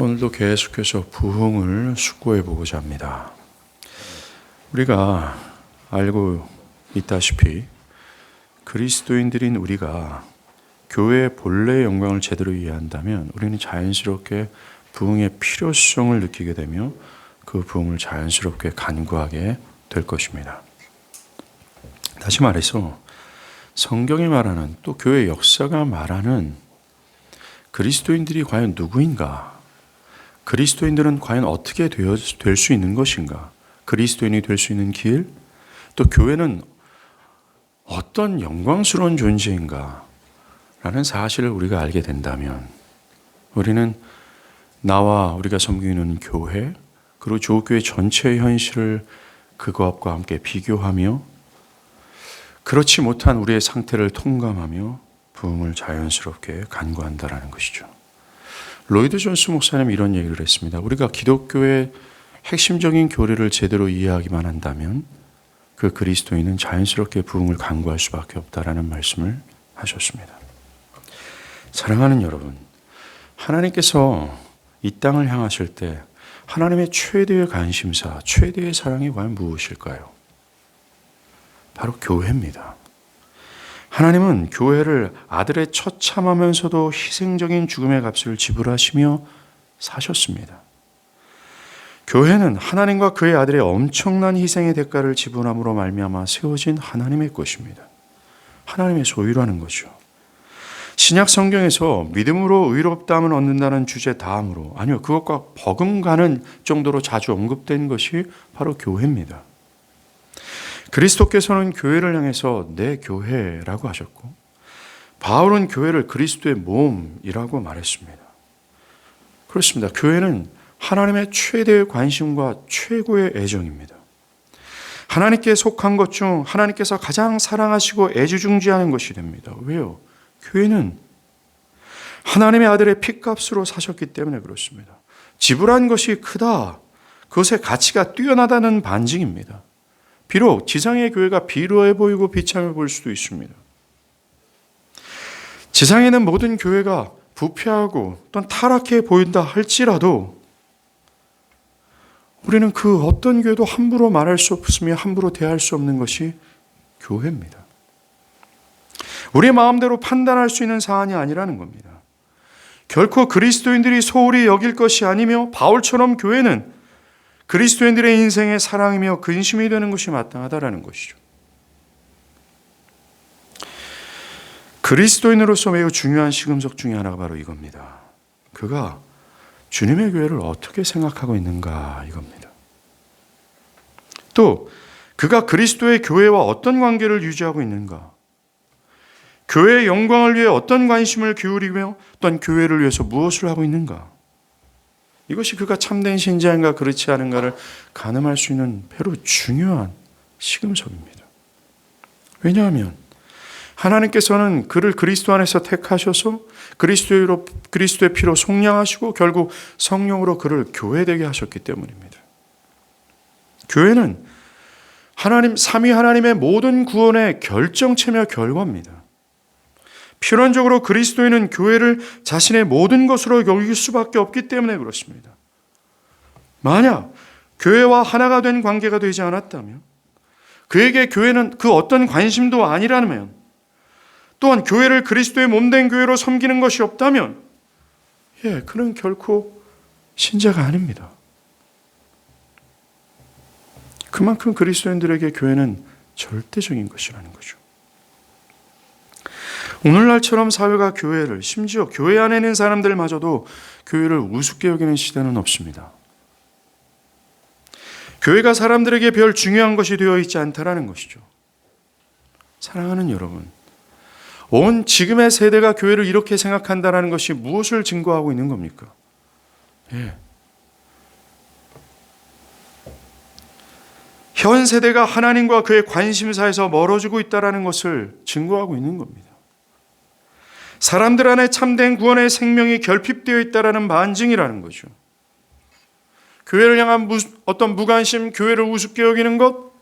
오늘도 계속해서 부흥을 숙고해 보고자 합니다. 우리가 알고 있다시피 그리스도인들인 우리가 교회의 본래의 영광을 제대로 이해한다면 우리는 자연스럽게 부흥의 필요성을 느끼게 되며 그 부흥을 자연스럽게 간구하게 될 것입니다. 다시 말해서 성경이 말하는 또 교회 역사가 말하는 그리스도인들이 과연 누구인가? 그리스도인들은 과연 어떻게 될 수 있는 것인가? 그리스도인이 될 수 있는 길? 또 교회는 어떤 영광스러운 존재인가? 라는 사실을 우리가 알게 된다면 우리는 나와 우리가 섬기는 교회 그리고 조교회 전체의 현실을 그것과 함께 비교하며 그렇지 못한 우리의 상태를 통감하며 부흥을 자연스럽게 간구한다라는 것이죠. 로이드 존스 목사님이 이런 얘기를 했습니다. 우리가 기독교의 핵심적인 교리를 제대로 이해하기만 한다면 그 그리스도인은 자연스럽게 부흥을 간구할 수밖에 없다라는 말씀을 하셨습니다. 사랑하는 여러분, 하나님께서 이 땅을 향하실 때 하나님의 최대의 관심사, 최대의 사랑이 과연 무엇일까요? 바로 교회입니다. 하나님은 교회를 아들의 처참하면서도 희생적인 죽음의 값을 지불하시며 사셨습니다. 교회는 하나님과 그의 아들의 엄청난 희생의 대가를 지불함으로 말미암아 세워진 하나님의 것입니다. 하나님의 소유라는 거죠. 신약 성경에서 믿음으로 의롭다함을 얻는다는 주제 다음으로 아니요 그것과 버금가는 정도로 자주 언급된 것이 바로 교회입니다. 그리스도께서는 교회를 향해서 내 교회라고 하셨고 바울은 교회를 그리스도의 몸이라고 말했습니다. 그렇습니다. 교회는 하나님의 최대의 관심과 최고의 애정입니다. 하나님께 속한 것 중 하나님께서 가장 사랑하시고 애지중지하는 것이 됩니다. 왜요? 교회는 하나님의 아들의 피값으로 사셨기 때문에 그렇습니다. 지불한 것이 크다. 그것의 가치가 뛰어나다는 반증입니다. 비록 지상의 교회가 비루해 보이고 비참해 보일 수도 있습니다. 지상에는 모든 교회가 부패하고 또는 타락해 보인다 할지라도 우리는 그 어떤 교회도 함부로 말할 수 없으며 함부로 대할 수 없는 것이 교회입니다. 우리의 마음대로 판단할 수 있는 사안이 아니라는 겁니다. 결코 그리스도인들이 소홀히 여길 것이 아니며 바울처럼 교회는 그리스도인들의 인생의 사랑이며 근심이 되는 것이 마땅하다라는 것이죠. 그리스도인으로서 매우 중요한 시금석 중에 하나가 바로 이겁니다. 그가 주님의 교회를 어떻게 생각하고 있는가 이겁니다. 또 그가 그리스도의 교회와 어떤 관계를 유지하고 있는가? 교회의 영광을 위해 어떤 관심을 기울이며 또한 교회를 위해서 무엇을 하고 있는가? 이것이 그가 참된 신자인가 그렇지 않은가를 가늠할 수 있는 매우 중요한 시금석입니다. 왜냐하면 하나님께서는 그를 그리스도 안에서 택하셔서 그리스도의 피로 속량하시고 결국 성령으로 그를 교회되게 하셨기 때문입니다. 교회는 삼위 하나님의 모든 구원의 결정체며 결과입니다. 필연적으로 그리스도인은 교회를 자신의 모든 것으로 여길 수밖에 없기 때문에 그렇습니다. 만약 교회와 하나가 된 관계가 되지 않았다면 그에게 교회는 그 어떤 관심도 아니라면 또한 교회를 그리스도의 몸된 교회로 섬기는 것이 없다면 그는 결코 신자가 아닙니다. 그만큼 그리스도인들에게 교회는 절대적인 것이라는 거죠. 오늘날처럼 사회가 교회를 심지어 교회 안에 있는 사람들마저도 교회를 우습게 여기는 시대는 없습니다. 교회가 사람들에게 별 중요한 것이 되어 있지 않다라는 것이죠. 사랑하는 여러분, 온 지금의 세대가 교회를 이렇게 생각한다는 것이 무엇을 증거하고 있는 겁니까? 현 세대가 하나님과 그의 관심사에서 멀어지고 있다는 것을 증거하고 있는 겁니다. 사람들 안에 참된 구원의 생명이 결핍되어 있다는 반증이라는 거죠. 교회를 향한 어떤 무관심, 교회를 우습게 여기는 것,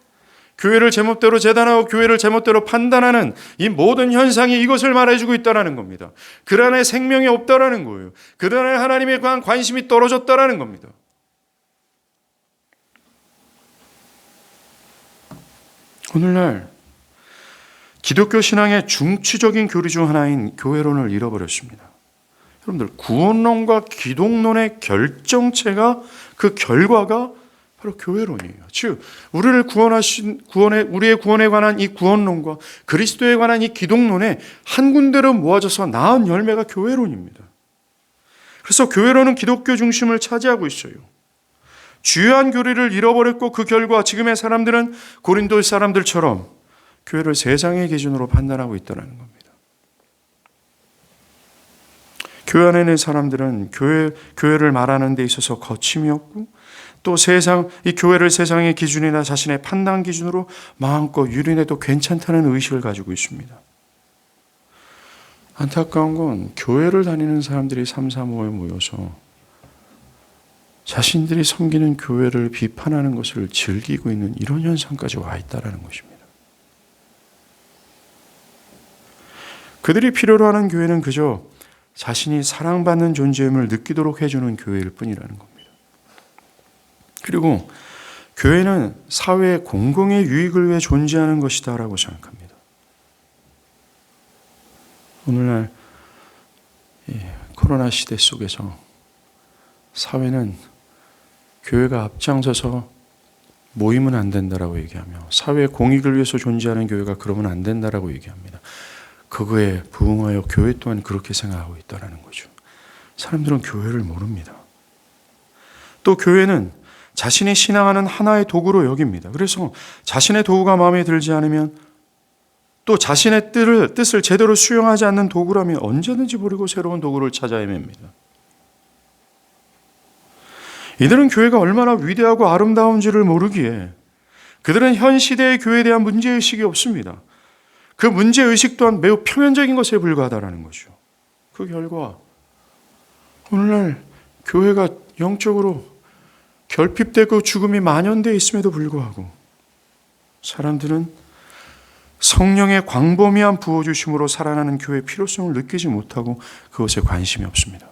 교회를 제멋대로 재단하고 교회를 제멋대로 판단하는 이 모든 현상이 이것을 말해주고 있다는 겁니다. 그 안에 생명이 없다라는 거예요. 그 안에 하나님에 관한 관심이 떨어졌다라는 겁니다. 오늘날 기독교 신앙의 중추적인 교리 중 하나인 교회론을 잃어버렸습니다. 여러분들, 구원론과 기독론의 결정체가, 그 결과가 바로 교회론이에요. 즉, 우리의 구원에 관한 이 구원론과 그리스도에 관한 이 기독론에 한 군데로 모아져서 낳은 열매가 교회론입니다. 그래서 교회론은 기독교 중심을 차지하고 있어요. 주요한 교리를 잃어버렸고, 그 결과 지금의 사람들은 고린도 사람들처럼 교회를 세상의 기준으로 판단하고 있다는 겁니다. 교회 안에 있는 사람들은 교회를 말하는 데 있어서 거침이 없고, 또 이 교회를 세상의 기준이나 자신의 판단 기준으로 마음껏 유린해도 괜찮다는 의식을 가지고 있습니다. 안타까운 건 교회를 다니는 사람들이 3, 4모에 모여서 자신들이 섬기는 교회를 비판하는 것을 즐기고 있는 이런 현상까지 와 있다는 것입니다. 그들이 필요로 하는 교회는 그저 자신이 사랑받는 존재임을 느끼도록 해주는 교회일 뿐이라는 겁니다. 그리고 교회는 사회의 공공의 유익을 위해 존재하는 것이다라고 생각합니다. 오늘날 코로나 시대 속에서 사회는 교회가 앞장서서 모이면 안 된다라고 얘기하며, 사회의 공익을 위해서 존재하는 교회가 그러면 안 된다라고 얘기합니다. 그거에 부응하여 교회 또한 그렇게 생각하고 있다는 거죠. 사람들은 교회를 모릅니다. 또 교회는 자신이 신앙하는 하나의 도구로 여깁니다. 그래서 자신의 도구가 마음에 들지 않으면, 또 자신의 뜻을 제대로 수용하지 않는 도구라면 언제든지 버리고 새로운 도구를 찾아 헤맵니다. 이들은 교회가 얼마나 위대하고 아름다운지를 모르기에 그들은 현 시대의 교회에 대한 문제의식이 없습니다. 그 문제의식 또한 매우 표면적인 것에 불과하다는 거죠. 그 결과 오늘날 교회가 영적으로 결핍되고 죽음이 만연되어 있음에도 불구하고 사람들은 성령의 광범위한 부어주심으로 살아나는 교회의 필요성을 느끼지 못하고 그것에 관심이 없습니다.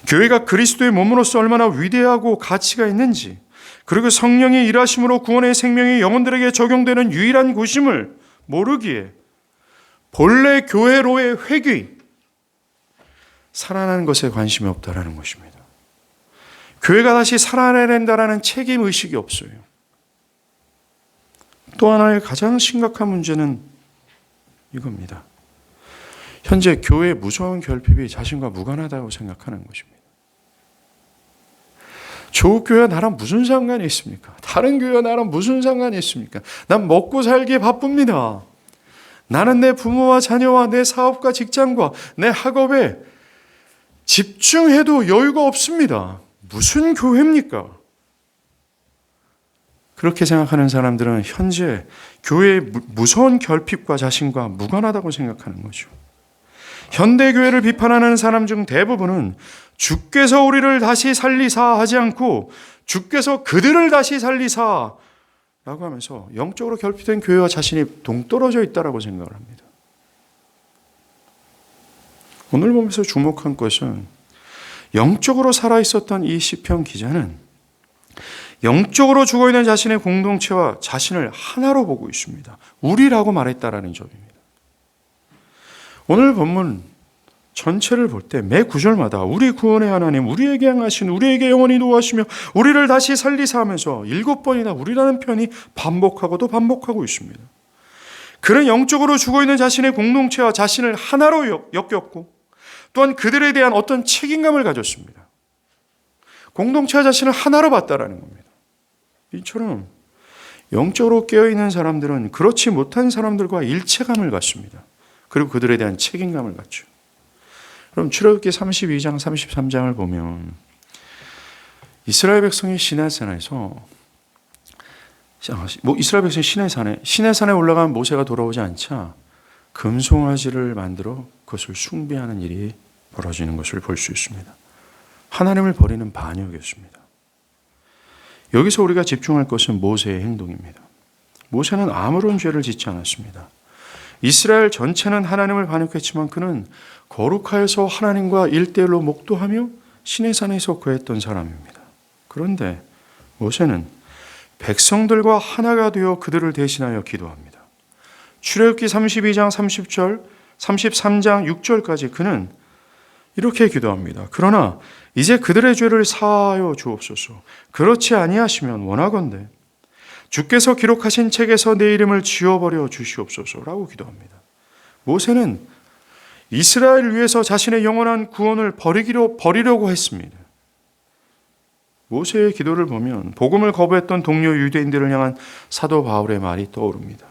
교회가 그리스도의 몸으로서 얼마나 위대하고 가치가 있는지, 그리고 성령의 일하심으로 구원의 생명이 영혼들에게 적용되는 유일한 곳임을 모르기에 본래 교회로의 회귀, 살아나는 것에 관심이 없다라는 것입니다. 교회가 다시 살아나야 된다는 책임의식이 없어요. 또 하나의 가장 심각한 문제는 이겁니다. 현재 교회의 무서운 결핍이 자신과 무관하다고 생각하는 것입니다. 저 교회와 나랑 무슨 상관이 있습니까? 다른 교회와 나랑 무슨 상관이 있습니까? 난 먹고 살기에 바쁩니다. 나는 내 부모와 자녀와 내 사업과 직장과 내 학업에 집중해도 여유가 없습니다. 무슨 교회입니까? 그렇게 생각하는 사람들은 현재 교회의 무서운 결핍과 자신과 무관하다고 생각하는 거죠. 현대교회를 비판하는 사람 중 대부분은 주께서 우리를 다시 살리사 하지 않고 주께서 그들을 다시 살리사 라고 하면서 영적으로 결핍된 교회와 자신이 동떨어져 있다고 생각을 합니다. 오늘 보면서 주목한 것은 영적으로 살아있었던 이 시편 기자는 영적으로 죽어있는 자신의 공동체와 자신을 하나로 보고 있습니다. 우리라고 말했다라는 점입니다. 오늘 본문 전체를 볼 때 매 구절마다 우리 구원의 하나님, 우리에게 향하신, 우리에게 영원히 노하시며 우리를 다시 살리사 하면서 7번이나 우리라는 편이 반복하고도 반복하고 있습니다. 그는 영적으로 죽어있는 자신의 공동체와 자신을 하나로 여겼고 또한 그들에 대한 어떤 책임감을 가졌습니다. 공동체와 자신을 하나로 봤다라는 겁니다. 이처럼 영적으로 깨어있는 사람들은 그렇지 못한 사람들과 일체감을 갖습니다. 그리고 그들에 대한 책임감을 갖죠. 그럼 출애굽기 32장, 33장을 보면 이스라엘 백성이 시내산에서 이스라엘 백성이 시내산에 올라간 모세가 돌아오지 않자 금송아지를 만들어 그것을 숭배하는 일이 벌어지는 것을 볼 수 있습니다. 하나님을 버리는 반역이었습니다. 여기서 우리가 집중할 것은 모세의 행동입니다. 모세는 아무런 죄를 짓지 않았습니다. 이스라엘 전체는 하나님을 반역했지만 그는 거룩하여서 하나님과 일대일로 목도하며 시내산에서 거했던 사람입니다. 그런데 모세는 백성들과 하나가 되어 그들을 대신하여 기도합니다. 출애굽기 32장 30절, 33장 6절까지 그는 이렇게 기도합니다. 그러나 이제 그들의 죄를 사하여 주옵소서. 그렇지 아니하시면 원하건대 주께서 기록하신 책에서 내 이름을 지워버려 주시옵소서라고 기도합니다. 모세는 이스라엘을 위해서 자신의 영원한 구원을 버리려고 했습니다. 모세의 기도를 보면 복음을 거부했던 동료 유대인들을 향한 사도 바울의 말이 떠오릅니다.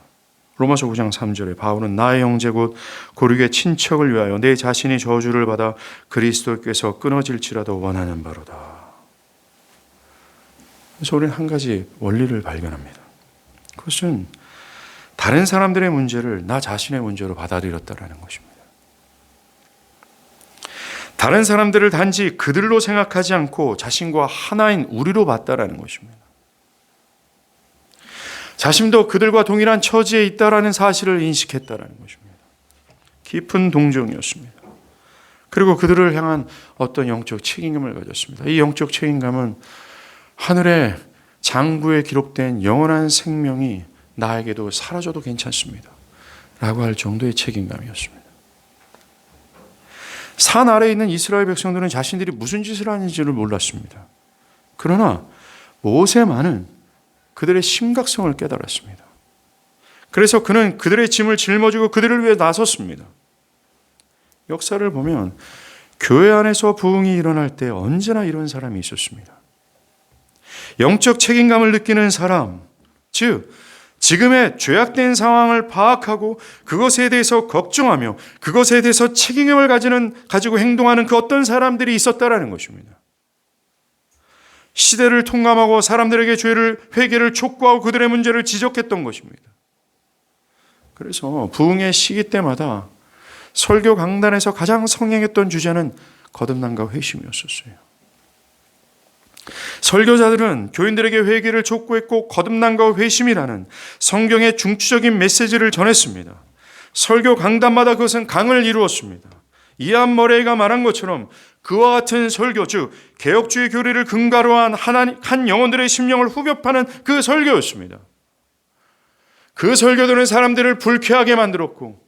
로마서 9장 3절에 바울은 나의 형제 곧 고륙의 친척을 위하여 내 자신이 저주를 받아 그리스도께서 끊어질지라도 원하는 바로다. 그래서 우리는 한 가지 원리를 발견합니다. 그것은 다른 사람들의 문제를 나 자신의 문제로 받아들였다라는 것입니다. 다른 사람들을 단지 그들로 생각하지 않고 자신과 하나인 우리로 봤다라는 것입니다. 자신도 그들과 동일한 처지에 있다라는 사실을 인식했다라는 것입니다. 깊은 동정이었습니다. 그리고 그들을 향한 어떤 영적 책임감을 가졌습니다. 이 영적 책임감은 하늘의 장부에 기록된 영원한 생명이 나에게도 사라져도 괜찮습니다. 라고 할 정도의 책임감이었습니다. 산 아래에 있는 이스라엘 백성들은 자신들이 무슨 짓을 하는지를 몰랐습니다. 그러나 모세만은 그들의 심각성을 깨달았습니다. 그래서 그는 그들의 짐을 짊어지고 그들을 위해 나섰습니다. 역사를 보면 교회 안에서 부흥이 일어날 때 언제나 이런 사람이 있었습니다. 영적 책임감을 느끼는 사람, 즉 지금의 죄악된 상황을 파악하고 그것에 대해서 걱정하며 그것에 대해서 책임감을 가지고 행동하는 그 어떤 사람들이 있었다라는 것입니다. 시대를 통감하고 사람들에게 회개를 촉구하고 그들의 문제를 지적했던 것입니다. 그래서 부흥의 시기 때마다 설교 강단에서 가장 성행했던 주제는 거듭남과 회심이었었어요. 설교자들은 교인들에게 회개를 촉구했고 거듭남과 회심이라는 성경의 중추적인 메시지를 전했습니다. 설교 강단마다 그것은 강을 이루었습니다. 이안 머레이가 말한 것처럼 그와 같은 설교, 즉 개혁주의 교리를 근거로 한 영혼들의 심령을 후벼 파는 그 설교였습니다. 그 설교들은 사람들을 불쾌하게 만들었고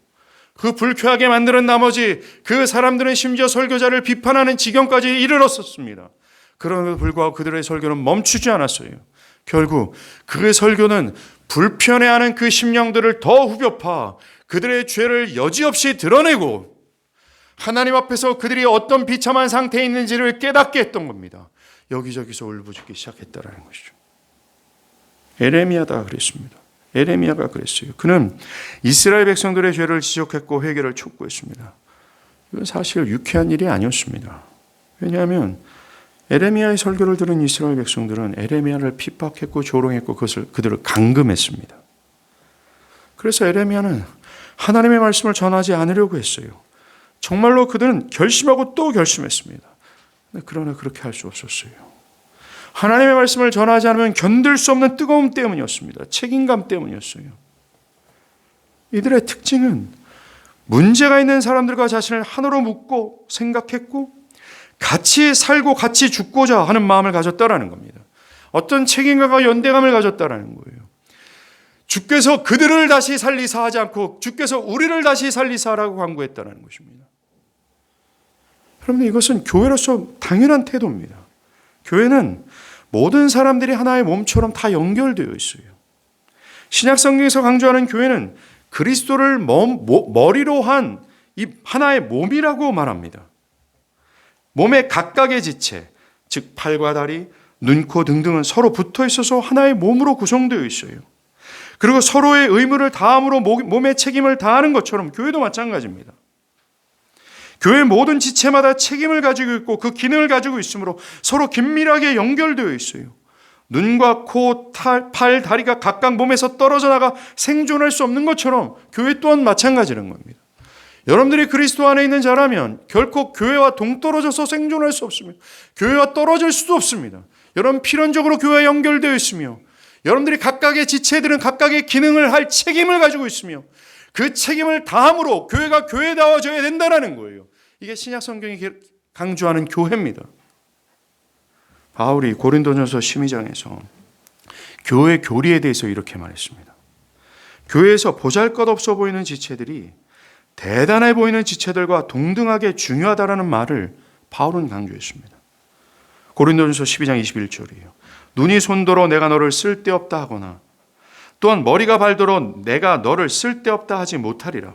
그 불쾌하게 만드는 나머지 그 사람들은 심지어 설교자를 비판하는 지경까지 이르렀었습니다. 그럼에도 불구하고 그들의 설교는 멈추지 않았어요. 결국 그 설교는 불편해하는 그 심령들을 더 후벼 파 그들의 죄를 여지없이 드러내고 하나님 앞에서 그들이 어떤 비참한 상태에 있는지를 깨닫게 했던 겁니다. 여기저기서 울부짖기 시작했다라는 것이죠. 에레미야가 그랬습니다. 에레미야가 그랬어요. 그는 이스라엘 백성들의 죄를 지적했고 회개를 촉구했습니다. 이건 사실 유쾌한 일이 아니었습니다. 왜냐하면 에레미야의 설교를 들은 이스라엘 백성들은 에레미야를 핍박했고 조롱했고 그들을 감금했습니다. 그래서 에레미야는 하나님의 말씀을 전하지 않으려고 했어요. 정말로 그들은 결심하고 또 결심했습니다. 그러나 그렇게 할 수 없었어요. 하나님의 말씀을 전하지 않으면 견딜 수 없는 뜨거움 때문이었습니다. 책임감 때문이었어요. 이들의 특징은 문제가 있는 사람들과 자신을 하나로 묶고 생각했고 같이 살고 같이 죽고자 하는 마음을 가졌다라는 겁니다. 어떤 책임감과 연대감을 가졌다라는 거예요. 주께서 그들을 다시 살리사 하지 않고 주께서 우리를 다시 살리사라고 광고했다는 것입니다. 여러분, 이것은 교회로서 당연한 태도입니다. 교회는 모든 사람들이 하나의 몸처럼 다 연결되어 있어요. 신약 성경에서 강조하는 교회는 그리스도를 머리로 한 이 하나의 몸이라고 말합니다. 몸의 각각의 지체, 즉 팔과 다리, 눈, 코 등등은 서로 붙어 있어서 하나의 몸으로 구성되어 있어요. 그리고 서로의 의무를 다함으로 몸의 책임을 다하는 것처럼 교회도 마찬가지입니다. 교회 모든 지체마다 책임을 가지고 있고 그 기능을 가지고 있으므로 서로 긴밀하게 연결되어 있어요. 눈과 코, 팔, 다리가 각각 몸에서 떨어져 나가 생존할 수 없는 것처럼 교회 또한 마찬가지라는 겁니다. 여러분들이 그리스도 안에 있는 자라면 결코 교회와 동떨어져서 생존할 수 없습니다. 교회와 떨어질 수도 없습니다. 여러분 필연적으로 교회와 연결되어 있으며 여러분들이 각각의 지체들은 각각의 기능을 할 책임을 가지고 있으며 그 책임을 다함으로 교회가 교회다워져야 된다는 거예요. 이게 신약 성경이 강조하는 교회입니다. 바울이 고린도전서 12장에서 교회 교리에 대해서 이렇게 말했습니다. 교회에서 보잘것없어 보이는 지체들이 대단해 보이는 지체들과 동등하게 중요하다라는 말을 바울은 강조했습니다. 고린도전서 12장 21절이에요. 눈이 손더러 내가 너를 쓸데없다 하거나 또한 머리가 발더러 내가 너를 쓸데없다 하지 못하리라.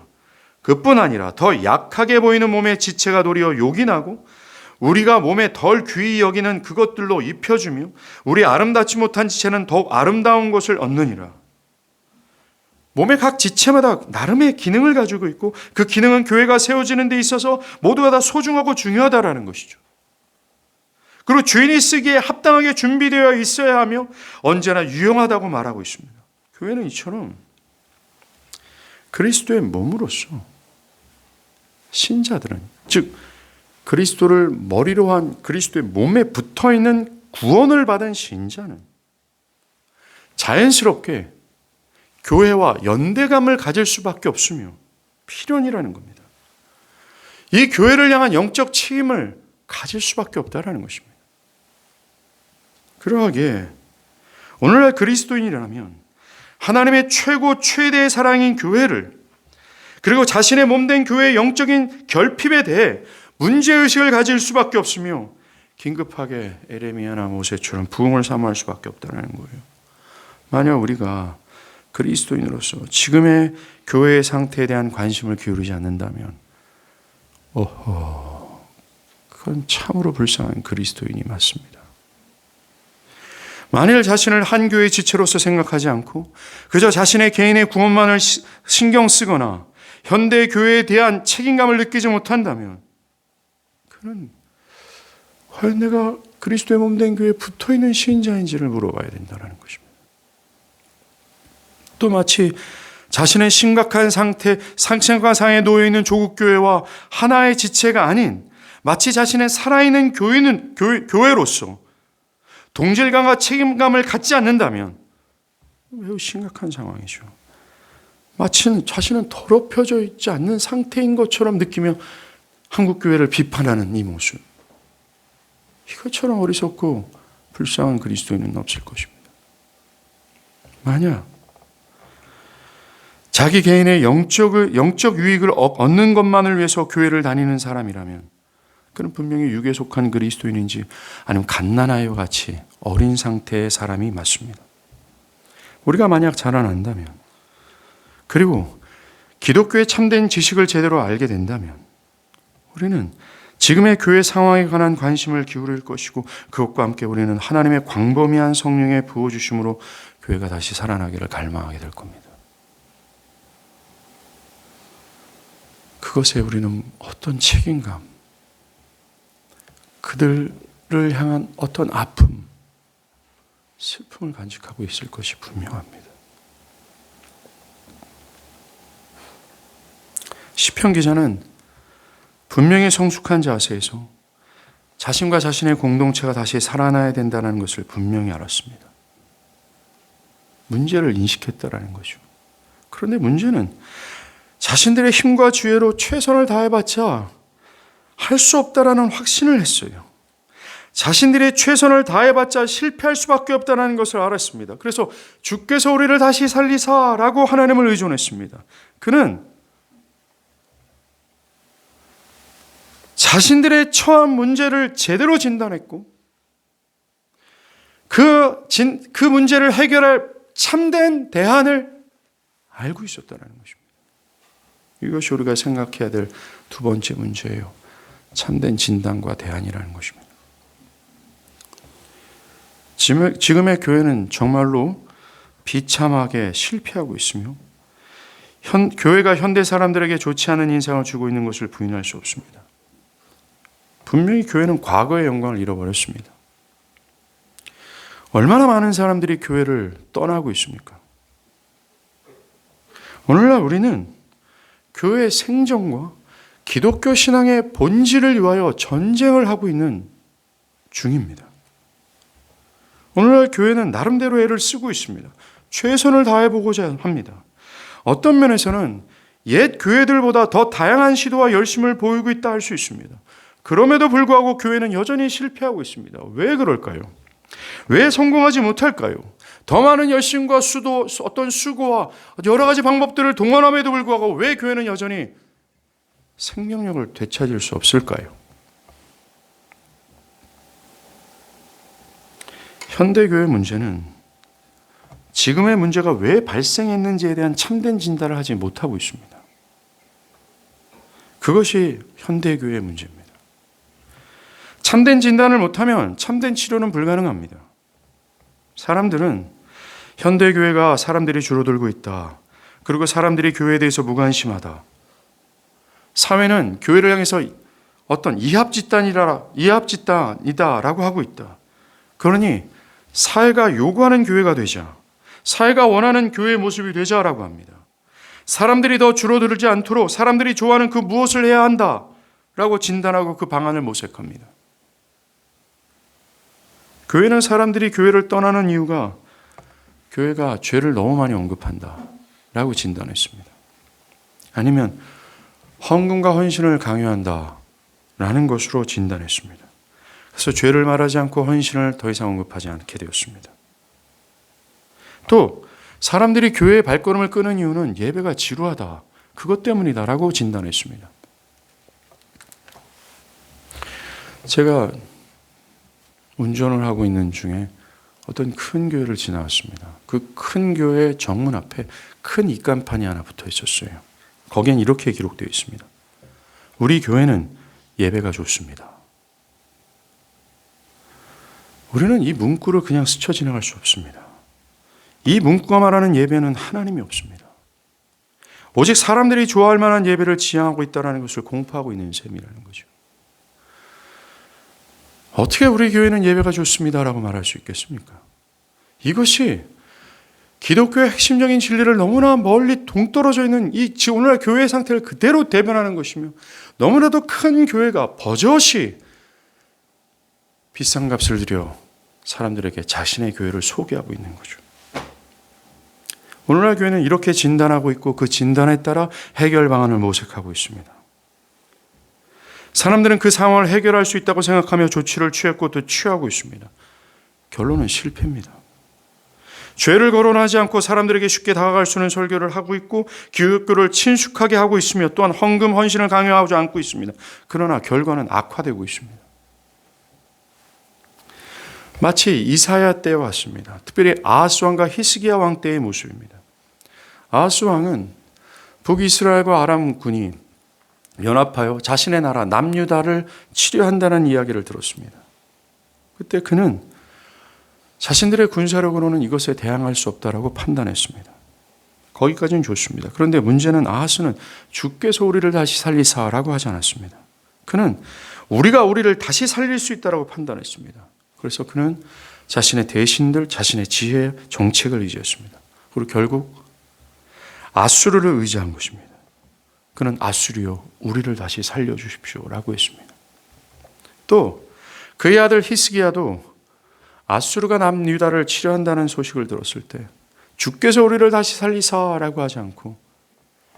그뿐 아니라 더 약하게 보이는 몸의 지체가 도리어 욕이 나고 우리가 몸에 덜 귀히 여기는 그것들로 입혀주며 우리 아름답지 못한 지체는 더욱 아름다운 것을 얻느니라. 몸의 각 지체마다 나름의 기능을 가지고 있고 그 기능은 교회가 세워지는 데 있어서 모두가 다 소중하고 중요하다라는 것이죠. 그리고 주인이 쓰기에 합당하게 준비되어 있어야 하며 언제나 유용하다고 말하고 있습니다. 교회는 이처럼 그리스도의 몸으로서 신자들은, 즉 그리스도를 머리로 한 그리스도의 몸에 붙어있는 구원을 받은 신자는 자연스럽게 교회와 연대감을 가질 수밖에 없으며 필연이라는 겁니다. 이 교회를 향한 영적 책임을 가질 수밖에 없다는 것입니다. 그러하기에 오늘날 그리스도인이라면 하나님의 최고 최대의 사랑인 교회를 그리고 자신의 몸된 교회의 영적인 결핍에 대해 문제의식을 가질 수밖에 없으며 긴급하게 에레미야나 모세처럼 부흥을 사모할 수밖에 없다는 거예요. 만약 우리가 그리스도인으로서 지금의 교회의 상태에 대한 관심을 기울이지 않는다면 그건 참으로 불쌍한 그리스도인이 맞습니다. 만일 자신을 한 교회의 지체로서 생각하지 않고 그저 자신의 개인의 구원만을 신경 쓰거나 현대 교회에 대한 책임감을 느끼지 못한다면 그는 과연 내가 그리스도의 몸된 교회에 붙어있는 신자인지를 물어봐야 된다는 것입니다. 또 마치 자신의 심각한 상처상에 놓여있는 조국교회와 하나의 지체가 아닌 마치 자신의 살아있는 교회로서 동질감과 책임감을 갖지 않는다면 매우 심각한 상황이죠. 마치 자신은 더럽혀져 있지 않는 상태인 것처럼 느끼며 한국교회를 비판하는 이 모습. 이것처럼 어리석고 불쌍한 그리스도인은 없을 것입니다. 만약 자기 개인의 영적 유익을 얻는 것만을 위해서 교회를 다니는 사람이라면 그는 분명히 육에 속한 그리스도인인지 아니면 갓난아이와 같이 어린 상태의 사람이 맞습니다. 우리가 만약 자라난다면 그리고 기독교의 참된 지식을 제대로 알게 된다면 우리는 지금의 교회 상황에 관한 관심을 기울일 것이고 그것과 함께 우리는 하나님의 광범위한 성령의 부어주심으로 교회가 다시 살아나기를 갈망하게 될 겁니다. 그것에 우리는 어떤 책임감, 그들을 향한 어떤 아픔, 슬픔을 간직하고 있을 것이 분명합니다. 시편 기자는 분명히 성숙한 자세에서 자신과 자신의 공동체가 다시 살아나야 된다는 것을 분명히 알았습니다. 문제를 인식했다라는 거죠. 그런데 문제는 자신들의 힘과 지혜로 최선을 다해봤자 할 수 없다라는 확신을 했어요. 자신들의 최선을 다해봤자 실패할 수밖에 없다는 것을 알았습니다. 그래서 주께서 우리를 다시 살리사라고 하나님을 의존했습니다. 그는 자신들의 처한 문제를 제대로 진단했고 그 문제를 해결할 참된 대안을 알고 있었다는 것입니다. 이것이 우리가 생각해야 될 두 번째 문제예요. 참된 진단과 대안이라는 것입니다. 지금의 교회는 정말로 비참하게 실패하고 있으며 교회가 현대 사람들에게 좋지 않은 인상을 주고 있는 것을 부인할 수 없습니다. 분명히 교회는 과거의 영광을 잃어버렸습니다. 얼마나 많은 사람들이 교회를 떠나고 있습니까? 오늘날 우리는 교회의 생존과 기독교 신앙의 본질을 위하여 전쟁을 하고 있는 중입니다. 오늘날 교회는 나름대로 애를 쓰고 있습니다. 최선을 다해보고자 합니다. 어떤 면에서는 옛 교회들보다 더 다양한 시도와 열심을 보이고 있다 할 수 있습니다. 그럼에도 불구하고 교회는 여전히 실패하고 있습니다. 왜 그럴까요? 왜 성공하지 못할까요? 더 많은 열심과 어떤 수고와 여러 가지 방법들을 동원함에도 불구하고 왜 교회는 여전히 생명력을 되찾을 수 없을까요? 현대교회 문제는 지금의 문제가 왜 발생했는지에 대한 참된 진단을 하지 못하고 있습니다. 그것이 현대교회의 문제입니다. 참된 진단을 못하면 참된 치료는 불가능합니다. 사람들은 현대교회가 사람들이 줄어들고 있다. 그리고 사람들이 교회에 대해서 무관심하다. 사회는 교회를 향해서 어떤 이합집단이다라고 하고 있다. 그러니 사회가 요구하는 교회가 되자, 사회가 원하는 교회의 모습이 되자라고 합니다. 사람들이 더 줄어들지 않도록 사람들이 좋아하는 그 무엇을 해야 한다라고 진단하고 그 방안을 모색합니다. 교회는 사람들이 교회를 떠나는 이유가 교회가 죄를 너무 많이 언급한다라고 진단했습니다. 아니면 헌금과 헌신을 강요한다라는 것으로 진단했습니다. 그래서 죄를 말하지 않고 헌신을 더 이상 언급하지 않게 되었습니다. 또 사람들이 교회의 발걸음을 끄는 이유는 예배가 지루하다. 그것 때문이다라고 진단했습니다. 제가 운전을 하고 있는 중에 어떤 큰 교회를 지나왔습니다. 그 큰 교회 정문 앞에 큰 입간판이 하나 붙어 있었어요. 거기엔 이렇게 기록되어 있습니다. 우리 교회는 예배가 좋습니다. 우리는 이 문구를 그냥 스쳐 지나갈 수 없습니다. 이 문구가 말하는 예배는 하나님이 없습니다. 오직 사람들이 좋아할 만한 예배를 지향하고 있다는 것을 공포하고 있는 셈이라는 거죠. 어떻게 우리 교회는 예배가 좋습니다라고 말할 수 있겠습니까? 이것이 기독교의 핵심적인 진리를 너무나 멀리 동떨어져 있는 오늘날 교회의 상태를 그대로 대변하는 것이며, 너무나도 큰 교회가 버젓이 비싼 값을 들여 사람들에게 자신의 교회를 소개하고 있는 거죠. 오늘날 교회는 이렇게 진단하고 있고 그 진단에 따라 해결 방안을 모색하고 있습니다. 사람들은 그 상황을 해결할 수 있다고 생각하며 조치를 취했고 또 취하고 있습니다. 결론은 실패입니다. 죄를 거론하지 않고 사람들에게 쉽게 다가갈 수 있는 설교를 하고 있고 기독교를 친숙하게 하고 있으며 또한 헌금 헌신을 강요하지 않고 있습니다. 그러나 결과는 악화되고 있습니다. 마치 이사야 때와 같습니다. 특별히 아하스 왕과 히스기야 왕 때의 모습입니다. 아하스 왕은 북이스라엘과 아람군이 연합하여 자신의 나라 남유다를 치료한다는 이야기를 들었습니다. 그때 그는 자신들의 군사력으로는 이것에 대항할 수 없다라고 판단했습니다. 거기까지는 좋습니다. 그런데 문제는 아하스는 주께서 우리를 다시 살리사라고 하지 않았습니다. 그는 우리가 우리를 다시 살릴 수 있다라고 판단했습니다. 그래서 그는 자신의 대신들, 자신의 지혜, 정책을 의지했습니다. 그리고 결국 아수르를 의지한 것입니다. 그는 아수리여 우리를 다시 살려주십시오라고 했습니다. 또 그의 아들 히스기야도 아수르가 남유다를 치료한다는 소식을 들었을 때 주께서 우리를 다시 살리사라고 하지 않고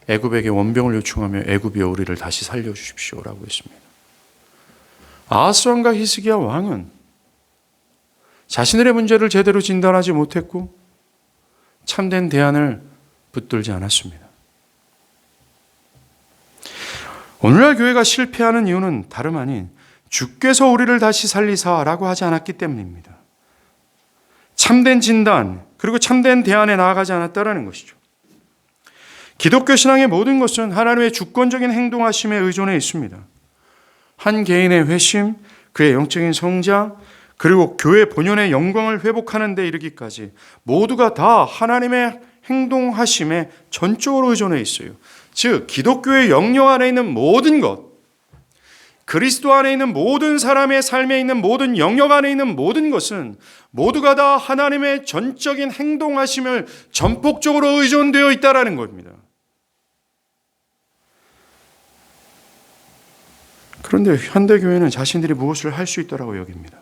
애굽에게 원병을 요청하며 애굽이여 우리를 다시 살려주십시오라고 했습니다. 아하스 왕과 히스기야 왕은 자신들의 문제를 제대로 진단하지 못했고 참된 대안을 붙들지 않았습니다. 오늘날 교회가 실패하는 이유는 다름 아닌 주께서 우리를 다시 살리사라고 하지 않았기 때문입니다. 참된 진단 그리고 참된 대안에 나아가지 않았다는 것이죠. 기독교 신앙의 모든 것은 하나님의 주권적인 행동하심에 의존해 있습니다. 한 개인의 회심, 그의 영적인 성장, 그리고 교회 본연의 영광을 회복하는 데 이르기까지 모두가 다 하나님의 행동하심에 전적으로 의존해 있어요. 즉 기독교의 영역 안에 있는 모든 것, 그리스도 안에 있는 모든 사람의 삶에 있는 모든 영역 안에 있는 모든 것은 모두가 다 하나님의 전적인 행동하심을 전폭적으로 의존되어 있다는 겁니다. 그런데 현대교회는 자신들이 무엇을 할 수 있다고 여깁니다.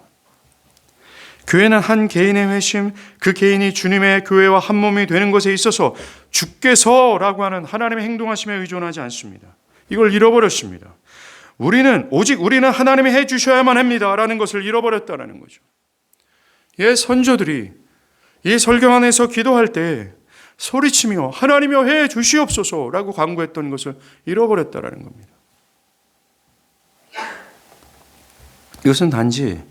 교회는 한 개인의 회심, 그 개인이 주님의 교회와 한 몸이 되는 것에 있어서 주께서라고 하는 하나님의 행동하심에 의존하지 않습니다. 이걸 잃어버렸습니다. 오직 우리는 하나님이 해주셔야만 합니다라는 것을 잃어버렸다는 거죠. 예, 선조들이 이 설경 안에서 기도할 때 소리치며 하나님이여 해 주시옵소서라고 간구했던 것을 잃어버렸다는 겁니다. 이것은 단지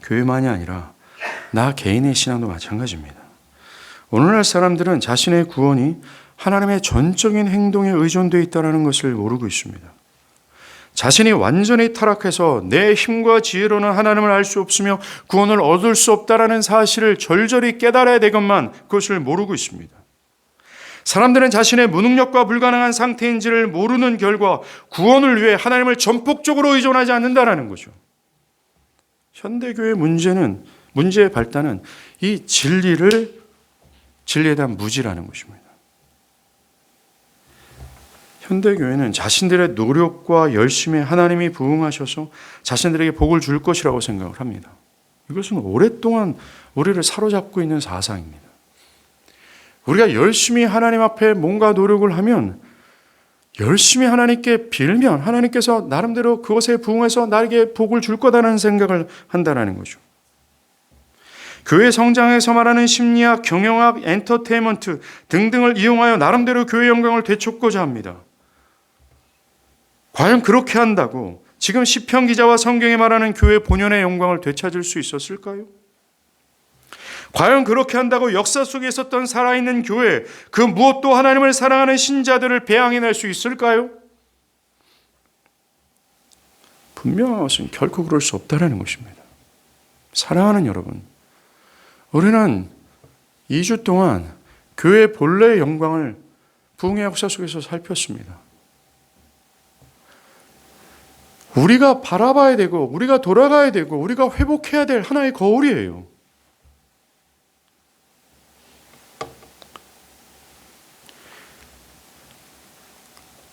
교회만이 아니라 나 개인의 신앙도 마찬가지입니다. 오늘날 사람들은 자신의 구원이 하나님의 전적인 행동에 의존되어 있다는 것을 모르고 있습니다. 자신이 완전히 타락해서 내 힘과 지혜로는 하나님을 알 수 없으며 구원을 얻을 수 없다는 사실을 절절히 깨달아야 되건만 그것을 모르고 있습니다. 사람들은 자신의 무능력과 불가능한 상태인지를 모르는 결과 구원을 위해 하나님을 전폭적으로 의존하지 않는다는 거죠. 현대교회의 문제의 발단은 이 진리에 대한 무지라는 것입니다. 현대교회는 자신들의 노력과 열심에 하나님이 부응하셔서 자신들에게 복을 줄 것이라고 생각을 합니다. 이것은 오랫동안 우리를 사로잡고 있는 사상입니다. 우리가 열심히 하나님 앞에 뭔가 노력을 하면, 열심히 하나님께 빌면 하나님께서 나름대로 그것에 부응해서 나에게 복을 줄 거다라는 생각을 한다는 거죠. 교회 성장에서 말하는 심리학, 경영학, 엔터테인먼트 등등을 이용하여 나름대로 교회 영광을 되찾고자 합니다. 과연 그렇게 한다고 지금 시편 기자와 성경에 말하는 교회 본연의 영광을 되찾을 수 있었을까요? 과연 그렇게 한다고 역사 속에 있었던 살아있는 교회, 그 무엇도 하나님을 사랑하는 신자들을 배양해낼 수 있을까요? 분명한 것은 결코 그럴 수 없다는 것입니다. 사랑하는 여러분, 우리는 2주 동안 교회 본래의 영광을 부흥의 역사 속에서 살폈습니다. 우리가 바라봐야 되고 우리가 돌아가야 되고 우리가 회복해야 될 하나의 거울이에요.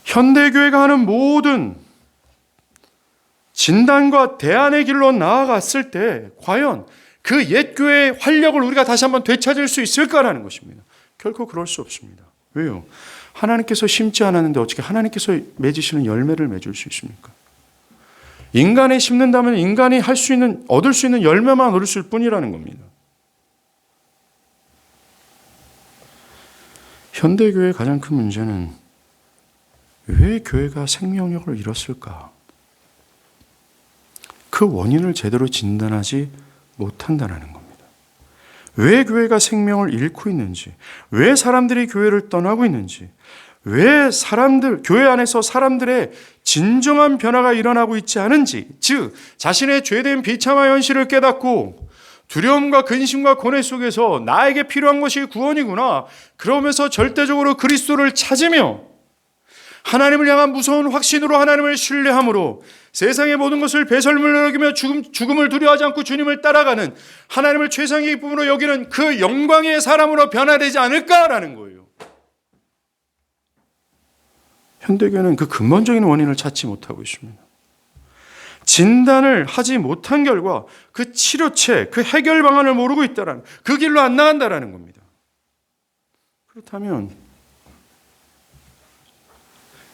현대교회가 하는 모든 진단과 대안의 길로 나아갔을 때 과연 그 옛 교회의 활력을 우리가 다시 한번 되찾을 수 있을까라는 것입니다. 결코 그럴 수 없습니다. 왜요? 하나님께서 심지 않았는데 어떻게 하나님께서 맺으시는 열매를 맺을 수 있습니까? 인간이 심는다면 인간이 얻을 수 있는 열매만 얻을 뿐이라는 겁니다. 현대교회의 가장 큰 문제는 왜 교회가 생명력을 잃었을까? 그 원인을 제대로 진단하지 못한다는 겁니다. 왜 교회가 생명을 잃고 있는지, 왜 사람들이 교회를 떠나고 있는지, 왜 교회 안에서 사람들의 진정한 변화가 일어나고 있지 않은지, 즉 자신의 죄된 비참한 현실을 깨닫고 두려움과 근심과 고뇌 속에서 나에게 필요한 것이 구원이구나, 그러면서 절대적으로 그리스도를 찾으며 하나님을 향한 무서운 확신으로 하나님을 신뢰함으로 세상의 모든 것을 배설물로 여기며 죽음을 두려워하지 않고 주님을 따라가는 하나님을 최상의 기쁨으로 여기는 그 영광의 사람으로 변화되지 않을까라는 거예요. 현대교회는 그 근본적인 원인을 찾지 못하고 있습니다. 진단을 하지 못한 결과 그 치료책, 그 해결 방안을 모르고 있다라는, 그 길로 안 나간다라는 겁니다. 그렇다면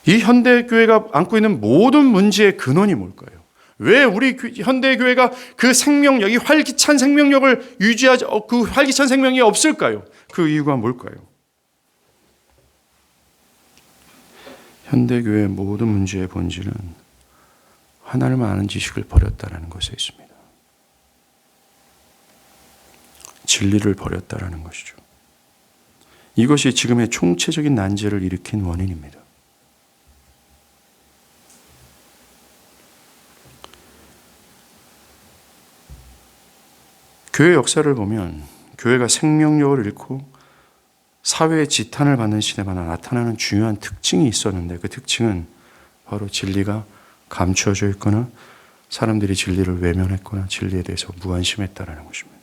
이 현대교회가 안고 있는 모든 문제의 근원이 뭘까요? 왜 우리 현대교회가 그 생명력, 이 활기찬 생명력을 유지하지, 그 활기찬 생명이 없을까요? 그 이유가 뭘까요? 현대교회의 모든 문제의 본질은 하나님을 아는 지식을 버렸다는 것에 있습니다. 진리를 버렸다는 것이죠. 이것이 지금의 총체적인 난제를 일으킨 원인입니다. 교회 역사를 보면 교회가 생명력을 잃고 사회의 지탄을 받는 시대마다 나타나는 중요한 특징이 있었는데, 그 특징은 바로 진리가 감추어져 있거나 사람들이 진리를 외면했거나 진리에 대해서 무관심했다는 것입니다.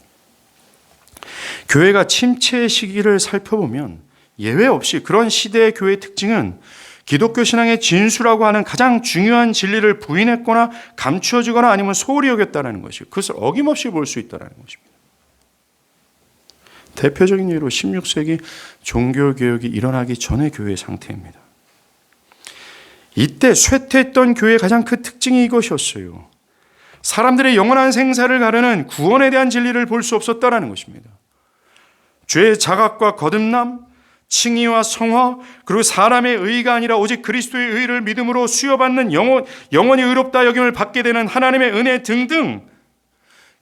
교회가 침체의 시기를 살펴보면 예외 없이 그런 시대의 교회의 특징은 기독교 신앙의 진수라고 하는 가장 중요한 진리를 부인했거나 감추어지거나 아니면 소홀히 여겼다는 것이, 그것을 어김없이 볼 수 있다는 것입니다. 대표적인 예로 16세기 종교개혁이 일어나기 전의 교회의 상태입니다. 이때 쇠퇴했던 교회의 가장 큰 특징이 이것이었어요. 사람들의 영원한 생사를 가르는 구원에 대한 진리를 볼 수 없었다는 것입니다. 죄의 자각과 거듭남, 칭의와 성화, 그리고 사람의 의가 아니라 오직 그리스도의 의를 믿음으로 수여받는 영원히 의롭다 여김을 받게 되는 하나님의 은혜 등등,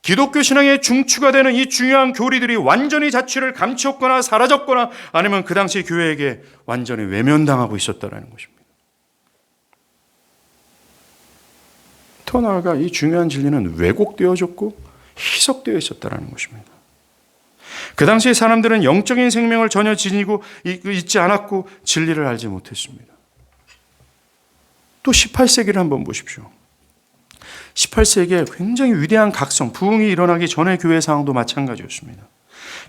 기독교 신앙의 중추가 되는 이 중요한 교리들이 완전히 자취를 감췄거나 사라졌거나 아니면 그 당시 교회에게 완전히 외면당하고 있었다는 것입니다. 더 나아가 이 중요한 진리는 왜곡되어졌고 희석되어 있었다는 것입니다. 그 당시 사람들은 영적인 생명을 전혀 지니고 있지 않았고 진리를 알지 못했습니다. 또 18세기를 한번 보십시오. 18세기에 굉장히 위대한 각성, 부흥이 일어나기 전의 교회 상황도 마찬가지였습니다.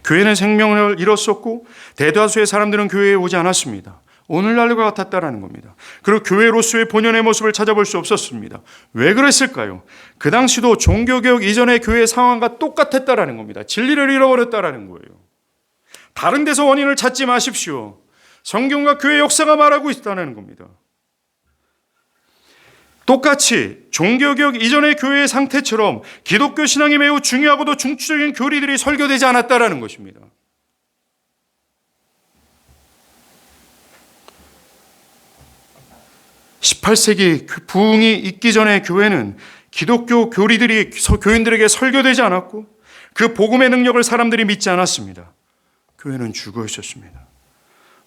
교회는 생명을 잃었었고 대다수의 사람들은 교회에 오지 않았습니다. 오늘날과 같았다라는 겁니다. 그리고 교회로서의 본연의 모습을 찾아볼 수 없었습니다. 왜 그랬을까요? 그 당시도 종교개혁 이전의 교회 상황과 똑같았다라는 겁니다. 진리를 잃어버렸다라는 거예요. 다른 데서 원인을 찾지 마십시오. 성경과 교회 역사가 말하고 있다는 겁니다. 똑같이 종교개혁 이전의 교회의 상태처럼 기독교 신앙이 매우 중요하고도 중추적인 교리들이 설교되지 않았다라는 것입니다. 18세기 부흥이 있기 전에 교회는 기독교 교리들이 교인들에게 설교되지 않았고 그 복음의 능력을 사람들이 믿지 않았습니다. 교회는 죽어 있었습니다.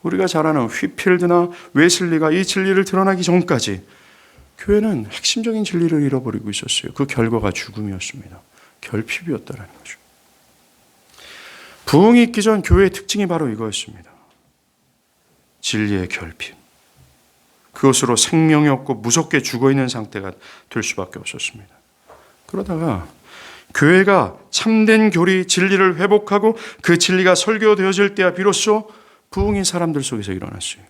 우리가 잘 아는 휘필드나 웨슬리가 이 진리를 드러나기 전까지 교회는 핵심적인 진리를 잃어버리고 있었어요. 그 결과가 죽음이었습니다. 결핍이었다는 거죠. 부흥이 있기 전 교회의 특징이 바로 이거였습니다. 진리의 결핍. 그것으로 생명이 없고 무섭게 죽어있는 상태가 될 수밖에 없었습니다. 그러다가 교회가 참된 교리, 진리를 회복하고 그 진리가 설교되어질 때야 비로소 부흥이 사람들 속에서 일어났어요.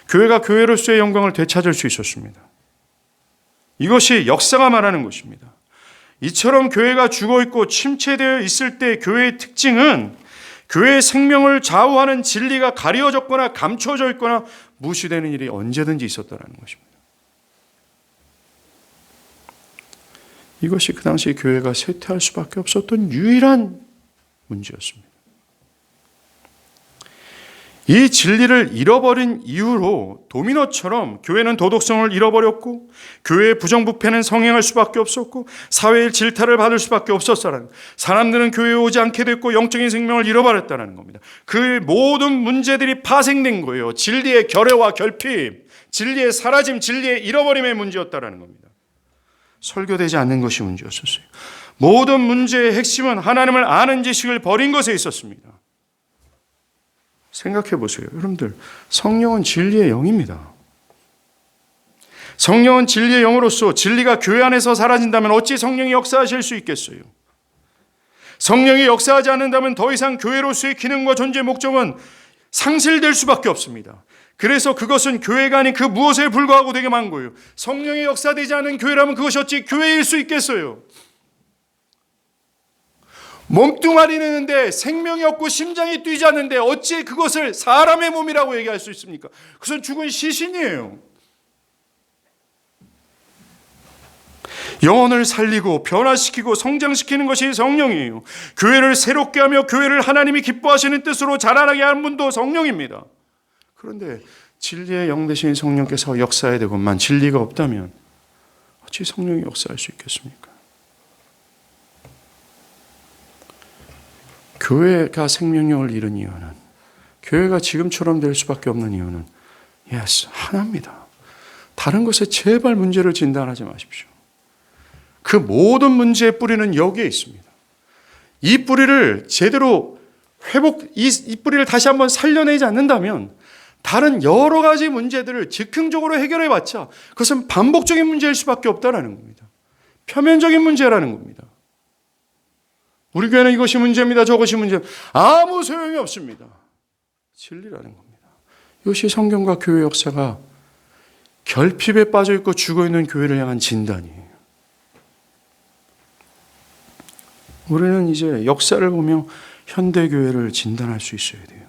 교회가 교회로서의 영광을 되찾을 수 있었습니다. 이것이 역사가 말하는 것입니다. 이처럼 교회가 죽어있고 침체되어 있을 때 교회의 특징은 교회의 생명을 좌우하는 진리가 가려졌거나 감춰져 있거나 무시되는 일이 언제든지 있었다는 것입니다. 이것이 그 당시 교회가 쇠퇴할 수밖에 없었던 유일한 문제였습니다. 이 진리를 잃어버린 이후로 도미노처럼 교회는 도덕성을 잃어버렸고 교회의 부정부패는 성행할 수밖에 없었고 사회의 질타를 받을 수밖에 없었다는, 사람들은 교회에 오지 않게 됐고 영적인 생명을 잃어버렸다는 겁니다. 그 모든 문제들이 파생된 거예요. 진리의 결여와 결핍, 진리의 사라짐, 진리의 잃어버림의 문제였다는 겁니다. 설교되지 않는 것이 문제였었어요. 모든 문제의 핵심은 하나님을 아는 지식을 버린 것에 있었습니다. 생각해 보세요. 여러분들, 성령은 진리의 영입니다. 성령은 진리의 영으로서 진리가 교회 안에서 사라진다면 어찌 성령이 역사하실 수 있겠어요? 성령이 역사하지 않는다면 더 이상 교회로서의 기능과 존재 목적은 상실될 수밖에 없습니다. 그래서 그것은 교회가 아닌 그 무엇에 불과하고 되게 만 거예요. 성령이 역사되지 않은 교회라면 그것이 어찌 교회일 수 있겠어요? 몸뚱아리는 있는데 생명이 없고 심장이 뛰지 않는데 어찌 그것을 사람의 몸이라고 얘기할 수 있습니까? 그것은 죽은 시신이에요. 영혼을 살리고 변화시키고 성장시키는 것이 성령이에요. 교회를 새롭게 하며 교회를 하나님이 기뻐하시는 뜻으로 자라나게 하는 분도 성령입니다. 그런데 진리의 영 되신 성령께서 역사해야 되건만 진리가 없다면 어찌 성령이 역사할 수 있겠습니까? 교회가 생명력을 잃은 이유는, 교회가 지금처럼 될 수밖에 없는 이유는 하나입니다. 다른 것에 제발 문제를 진단하지 마십시오. 그 모든 문제의 뿌리는 여기에 있습니다. 이 뿌리를 제대로 이 뿌리를 다시 한번 살려내지 않는다면 다른 여러 가지 문제들을 즉흥적으로 해결해봤자 그것은 반복적인 문제일 수밖에 없다는 겁니다. 표면적인 문제라는 겁니다. 우리 교회는 이것이 문제입니다. 저것이 문제입니다. 아무 소용이 없습니다. 진리라는 겁니다. 이것이 성경과 교회 역사가 결핍에 빠져있고 죽어있는 교회를 향한 진단이에요. 우리는 이제 역사를 보며 현대교회를 진단할 수 있어야 돼요.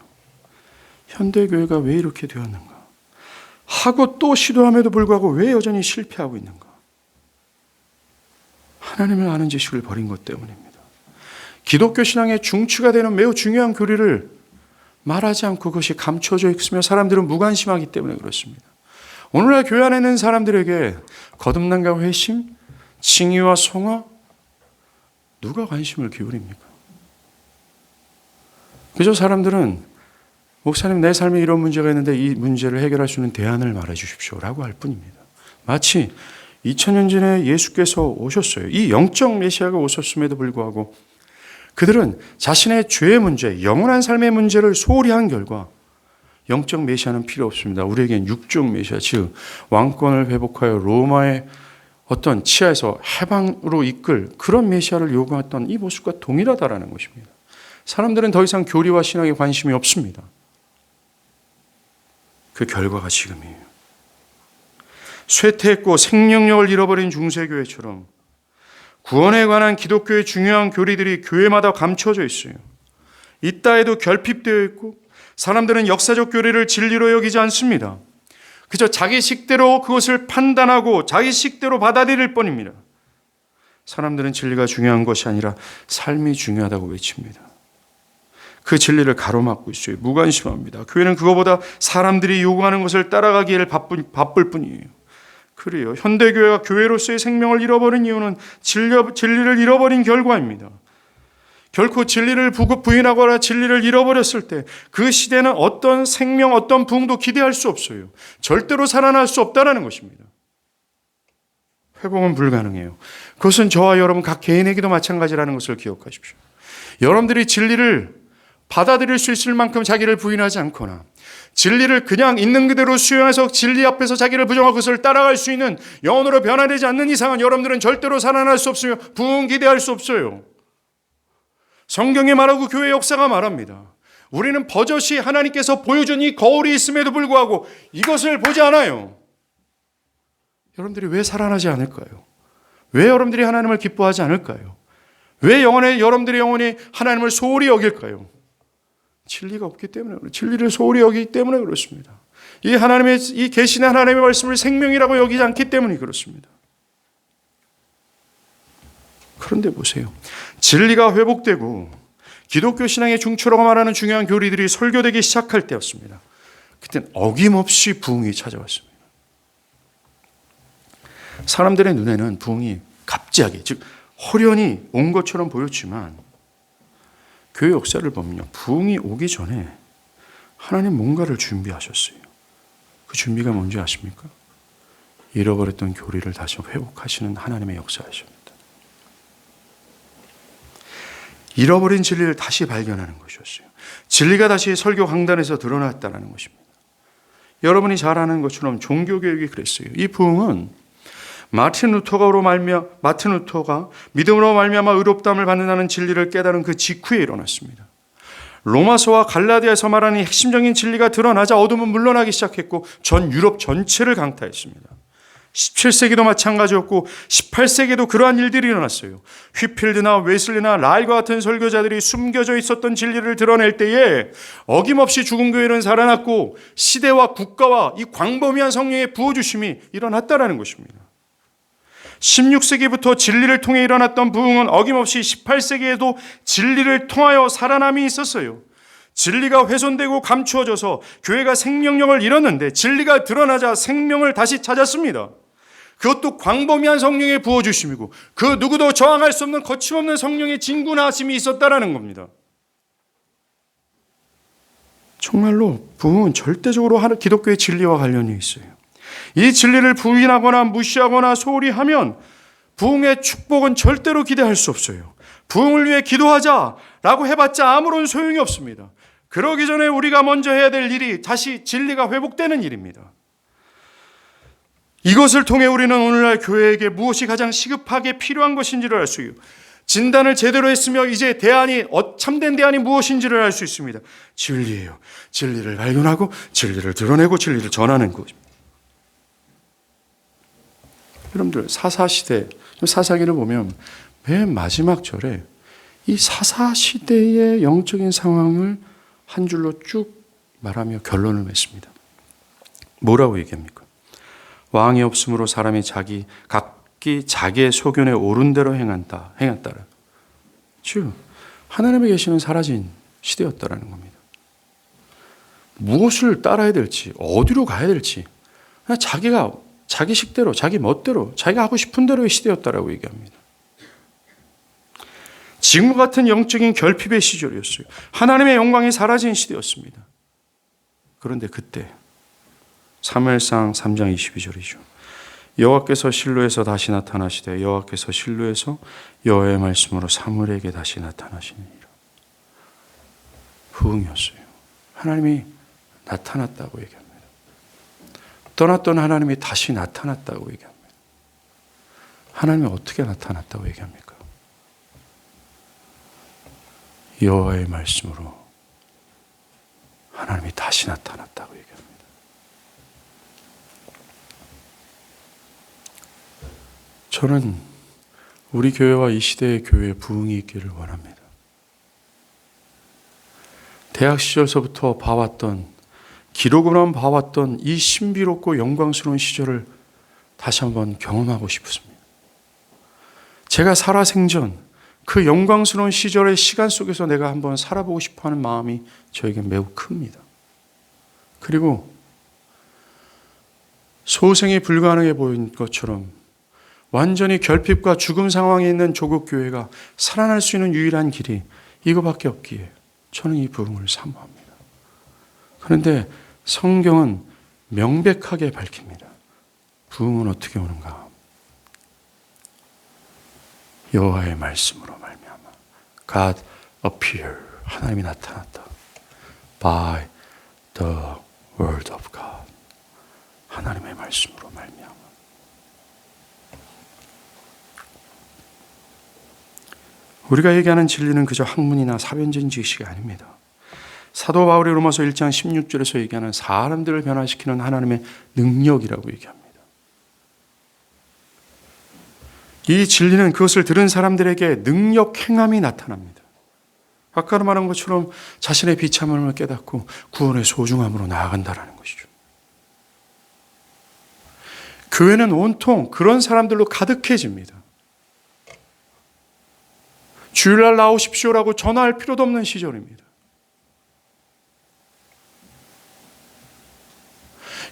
현대교회가 왜 이렇게 되었는가? 하고 또 시도함에도 불구하고 왜 여전히 실패하고 있는가? 하나님을 아는 지식을 버린 것 때문입니다. 기독교 신앙의 중추가 되는 매우 중요한 교리를 말하지 않고 그것이 감춰져 있으며 사람들은 무관심하기 때문에 그렇습니다. 오늘날 교회 안에 있는 사람들에게 거듭남과 회심, 칭의와 성화, 누가 관심을 기울입니까? 그저 사람들은 목사님, 내 삶에 이런 문제가 있는데 이 문제를 해결할 수 있는 대안을 말해 주십시오라고 할 뿐입니다. 마치 2000년 전에 예수께서 오셨어요. 이 영적 메시아가 오셨음에도 불구하고 그들은 자신의 죄의 문제, 영원한 삶의 문제를 소홀히 한 결과 영적 메시아는 필요 없습니다. 우리에겐 육적 메시아, 즉 왕권을 회복하여 로마의 어떤 치하에서 해방으로 이끌 그런 메시아를 요구했던 이 모습과 동일하다라는 것입니다. 사람들은 더 이상 교리와 신앙에 관심이 없습니다. 그 결과가 지금이에요. 쇠퇴했고 생명력을 잃어버린 중세교회처럼 구원에 관한 기독교의 중요한 교리들이 교회마다 감춰져 있어요. 있다 해도 결핍되어 있고 사람들은 역사적 교리를 진리로 여기지 않습니다. 그저 자기 식대로 그것을 판단하고 자기 식대로 받아들일 뿐입니다. 사람들은 진리가 중요한 것이 아니라 삶이 중요하다고 외칩니다. 그 진리를 가로막고 있어요. 무관심합니다. 교회는 그거보다 사람들이 요구하는 것을 따라가기를 바쁠 뿐이에요. 그래요. 현대교회가 교회로서의 생명을 잃어버린 이유는 진리를 잃어버린 결과입니다. 결코 진리를 부인하거나 진리를 잃어버렸을 때 그 시대는 어떤 생명, 어떤 부흥도 기대할 수 없어요. 절대로 살아날 수 없다는 것입니다. 회복은 불가능해요. 그것은 저와 여러분 각 개인에게도 마찬가지라는 것을 기억하십시오. 여러분들이 진리를 받아들일 수 있을 만큼 자기를 부인하지 않거나 진리를 그냥 있는 그대로 수용해서 진리 앞에서 자기를 부정하고 그것을 따라갈 수 있는 영혼으로 변화되지 않는 이상은 여러분들은 절대로 살아날 수 없으며 부흥 기대할 수 없어요. 성경이 말하고 교회 역사가 말합니다. 우리는 버젓이 하나님께서 보여준 이 거울이 있음에도 불구하고 이것을 보지 않아요. 여러분들이 왜 살아나지 않을까요? 왜 여러분들이 하나님을 기뻐하지 않을까요? 왜 여러분들의 영혼이 하나님을 소홀히 여길까요? 진리가 없기 때문에, 진리를 소홀히 여기기 때문에 그렇습니다. 이 계신의 하나님의 말씀을 생명이라고 여기지 않기 때문에 그렇습니다. 그런데 보세요. 진리가 회복되고 기독교 신앙의 중추라고 말하는 중요한 교리들이 설교되기 시작할 때였습니다. 그때는 어김없이 부흥이 찾아왔습니다. 사람들의 눈에는 부흥이 갑자기, 즉 홀연히 온 것처럼 보였지만 교회 역사를 보면요, 부흥이 오기 전에 하나님 뭔가를 준비하셨어요. 그 준비가 뭔지 아십니까? 잃어버렸던 교리를 다시 회복하시는 하나님의 역사이십니다. 잃어버린 진리를 다시 발견하는 것이었어요. 진리가 다시 설교 강단에서 드러났다는 것입니다. 여러분이 잘 아는 것처럼 종교개혁이 그랬어요. 이 부흥은 마틴 루터가 믿음으로 말미암아 의롭다함을 받는다는 진리를 깨달은 그 직후에 일어났습니다. 로마서와 갈라디아에서 말하는 핵심적인 진리가 드러나자 어둠은 물러나기 시작했고 전 유럽 전체를 강타했습니다. 17세기도 마찬가지였고 18세기에도 그러한 일들이 일어났어요. 휘필드나 웨슬리나 라일과 같은 설교자들이 숨겨져 있었던 진리를 드러낼 때에 어김없이 죽은 교회는 살아났고 시대와 국가와 이 광범위한 성령의 부어주심이 일어났다는 것입니다. 16세기부터 진리를 통해 일어났던 부흥은 어김없이 18세기에도 진리를 통하여 살아남이 있었어요. 진리가 훼손되고 감추어져서 교회가 생명력을 잃었는데 진리가 드러나자 생명을 다시 찾았습니다. 그것도 광범위한 성령의 부어주심이고 그 누구도 저항할 수 없는 거침없는 성령의 진군하심이 있었다라는 겁니다. 정말로 부흥은 절대적으로 기독교의 진리와 관련이 있어요. 이 진리를 부인하거나 무시하거나 소홀히 하면 부흥의 축복은 절대로 기대할 수 없어요. 부흥을 위해 기도하자라고 해봤자 아무런 소용이 없습니다. 그러기 전에 우리가 먼저 해야 될 일이 다시 진리가 회복되는 일입니다. 이것을 통해 우리는 오늘날 교회에게 무엇이 가장 시급하게 필요한 것인지를 알 수 있어요. 진단을 제대로 했으며 이제 참된 대안이 무엇인지를 알 수 있습니다. 진리예요. 진리를 발견하고 진리를 드러내고 진리를 전하는 것입니다. 여러분들 사사시대 사사기를 보면 맨 마지막 절에 이 사사시대의 영적인 상황을 한 줄로 쭉 말하며 결론을 맺습니다. 뭐라고 얘기합니까? 왕이 없으므로 사람이 각기 자기의 소견에 옳은 대로 행했다라. 즉 하나님의 계시는 사라진 시대였다라는 겁니다. 무엇을 따라야 될지, 어디로 가야 될지 그냥 자기가 자기 식대로, 자기 멋대로, 자기가 하고 싶은 대로의 시대였다라고 얘기합니다. 지금과 같은 영적인 결핍의 시절이었어요. 하나님의 영광이 사라진 시대였습니다. 그런데 그때 사무엘상 3장 22절이죠. 여호와께서 실로에서 다시 나타나시되 여호와께서 실로에서 여호와의 말씀으로 사무엘에게 다시 나타나시니라. 부흥이었어요. 하나님이 나타났다고 얘기합니다. 떠났던 하나님이 다시 나타났다고 얘기합니다. 하나님이 어떻게 나타났다고 얘기합니까? 여호와의 말씀으로 하나님이 다시 나타났다고 얘기합니다. 저는 우리 교회와 이 시대의 교회에 부흥이 있기를 원합니다. 대학 시절서부터 봐왔던, 기록으로만 봐왔던 이 신비롭고 영광스러운 시절을 다시 한번 경험하고 싶습니다. 제가 살아생전 그 영광스러운 시절의 시간 속에서 내가 한번 살아보고 싶어하는 마음이 저에게 매우 큽니다. 그리고 소생이 불가능해 보인 것처럼 완전히 결핍과 죽음 상황에 있는 조국 교회가 살아날 수 있는 유일한 길이 이거밖에 없기에 저는 이 부흥을 사모합니다. 그런데 성경은 명백하게 밝힙니다. 부흥은 어떻게 오는가? 여호와의 말씀으로 말미암아. God appeared. 하나님이 나타났다. By the word of God. 하나님의 말씀으로 말미암아. 우리가 얘기하는 진리는 그저 학문이나 사변적인 지식이 아닙니다. 사도 바울이 로마서 1장 16절에서 얘기하는 사람들을 변화시키는 하나님의 능력이라고 얘기합니다. 이 진리는 그것을 들은 사람들에게 능력 행함이 나타납니다. 아까 말한 것처럼 자신의 비참함을 깨닫고 구원의 소중함으로 나아간다는 것이죠. 교회는 온통 그런 사람들로 가득해집니다. 주일날 나오십시오라고 전화할 필요도 없는 시절입니다.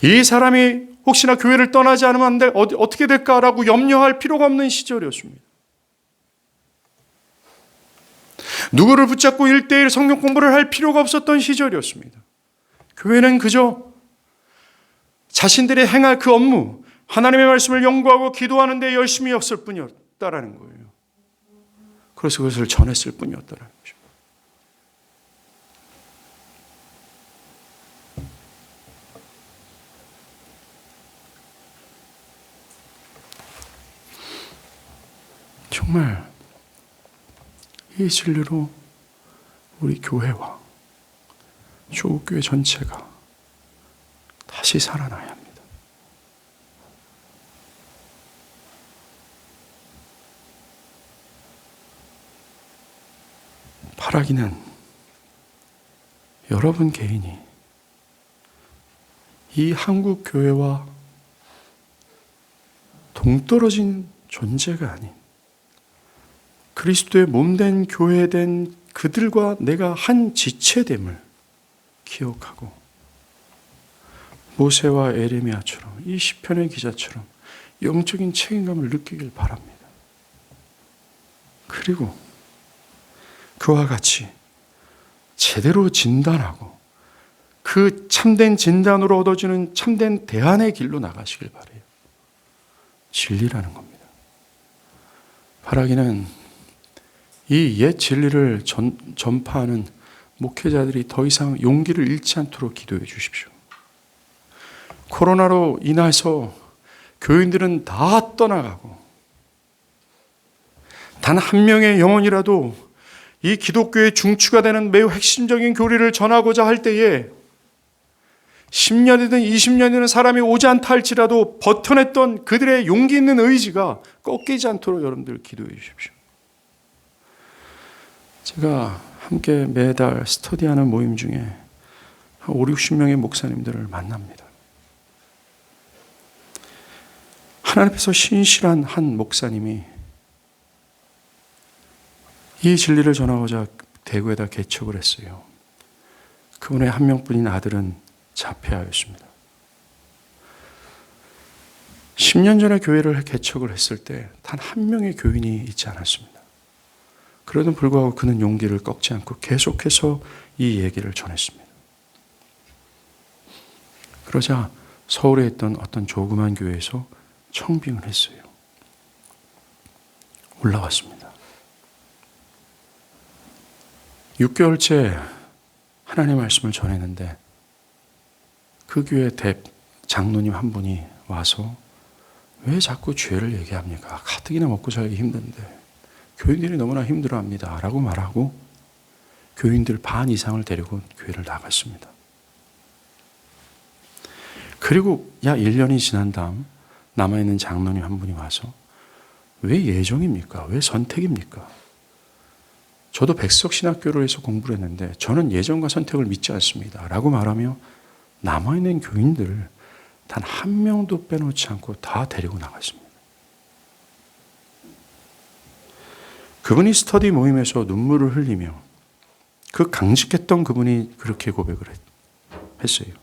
이 사람이 혹시나 교회를 떠나지 않으면 안 돼, 어떻게 될까라고 염려할 필요가 없는 시절이었습니다. 누구를 붙잡고 1:1 성경 공부를 할 필요가 없었던 시절이었습니다. 교회는 그저 자신들이 행할 그 업무, 하나님의 말씀을 연구하고 기도하는 데 열심히 였을 뿐이었다라는 거예요. 그래서 그것을 전했을 뿐이었다라는 것입니다. 정말 이 진리로 우리 교회와 조국교회 전체가 다시 살아나야 합니다. 바라기는 여러분 개인이 이 한국 교회와 동떨어진 존재가 아닌 그리스도의 몸된 교회된 그들과 내가 한 지체됨을 기억하고 모세와 에레미야처럼 이 시편의 기자처럼 영적인 책임감을 느끼길 바랍니다. 그리고 그와 같이 제대로 진단하고 그 참된 진단으로 얻어지는 참된 대안의 길로 나가시길 바라요. 진리라는 겁니다. 바라기는 이 옛 진리를 전파하는 목회자들이 더 이상 용기를 잃지 않도록 기도해 주십시오. 코로나로 인해서 교인들은 다 떠나가고 단 한 명의 영혼이라도 이 기독교의 중추가 되는 매우 핵심적인 교리를 전하고자 할 때에 10년이든 20년이든 사람이 오지 않다 할지라도 버텨냈던 그들의 용기 있는 의지가 꺾이지 않도록 여러분들 기도해 주십시오. 제가 함께 매달 스터디하는 모임 중에 한 5, 60명의 목사님들을 만납니다. 하나님 앞에서 신실한 한 목사님이 이 진리를 전하고자 대구에다 개척을 했어요. 그분의 한 명뿐인 아들은 자폐아였습니다. 10년 전에 교회를 개척을 했을 때 단 한 명의 교인이 있지 않았습니다. 그래도 불구하고 그는 용기를 꺾지 않고 계속해서 이 얘기를 전했습니다. 그러자 서울에 있던 어떤 조그만 교회에서 청빙을 했어요. 올라왔습니다. 6개월째 하나님의 말씀을 전했는데 그 교회 장로님 한 분이 와서 왜 자꾸 죄를 얘기합니까? 가뜩이나 먹고 살기 힘든데 교인들이 너무나 힘들어합니다 라고 말하고 교인들 반 이상을 데리고 교회를 나갔습니다. 그리고 약 1년이 지난 다음 남아있는 장로님 한 분이 와서 왜 예정입니까? 왜 선택입니까? 저도 백석신학교로 해서 공부를 했는데 저는 예정과 선택을 믿지 않습니다 라고 말하며 남아있는 교인들 단 한 명도 빼놓지 않고 다 데리고 나갔습니다. 그분이 스터디 모임에서 눈물을 흘리며 그 강직했던 그분이 그렇게 고백을 했어요.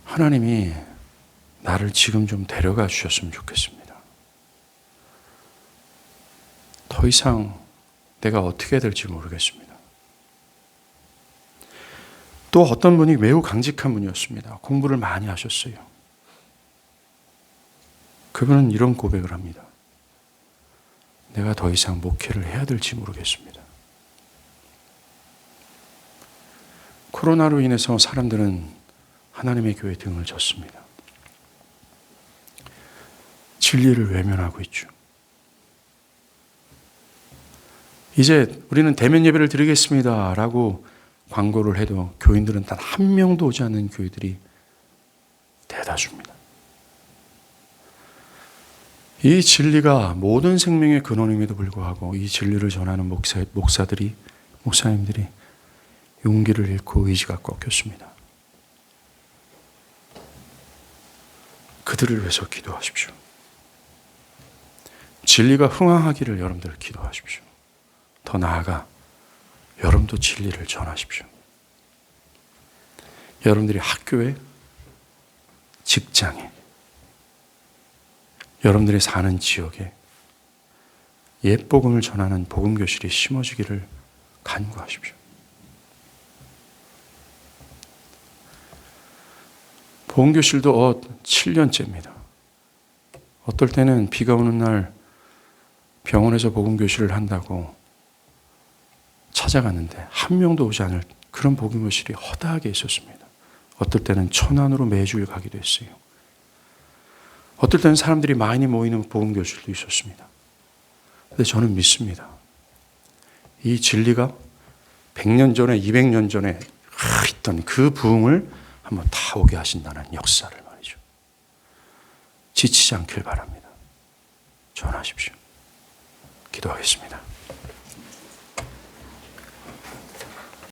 하나님이 나를 지금 좀 데려가 주셨으면 좋겠습니다. 더 이상 내가 어떻게 해야 될지 모르겠습니다. 또 어떤 분이 매우 강직한 분이었습니다. 공부를 많이 하셨어요. 그분은 이런 고백을 합니다. 내가 더 이상 목회를 해야 될지 모르겠습니다. 코로나로 인해서 사람들은 하나님의 교회 등을 졌습니다. 진리를 외면하고 있죠. 이제 우리는 대면 예배를 드리겠습니다 라고 광고를 해도 교인들은 단 한 명도 오지 않는 교회들이 대다수입니다. 이 진리가 모든 생명의 근원임에도 불구하고 이 진리를 전하는 목사님들이 용기를 잃고 의지가 꺾였습니다. 그들을 위해서 기도하십시오. 진리가 흥황하기를 여러분들 기도하십시오. 더 나아가 여러분도 진리를 전하십시오. 여러분들이 학교에, 직장에, 여러분들이 사는 지역에 옛 복음을 전하는 복음교실이 심어지기를 간구하십시오. 복음교실도 7년째입니다. 어떨 때는 비가 오는 날 병원에서 복음교실을 한다고 찾아갔는데 한 명도 오지 않을 그런 복음교실이 허다하게 있었습니다. 어떨 때는 천안으로 매주일 가기도 했어요. 어떨 때는 사람들이 많이 모이는 복음교실도 있었습니다. 그런데 저는 믿습니다. 이 진리가 100년 전에 200년 전에 있던 그 부흥을 한번 다 오게 하신다는 역사를 말이죠. 지치지 않길 바랍니다. 전하십시오. 기도하겠습니다.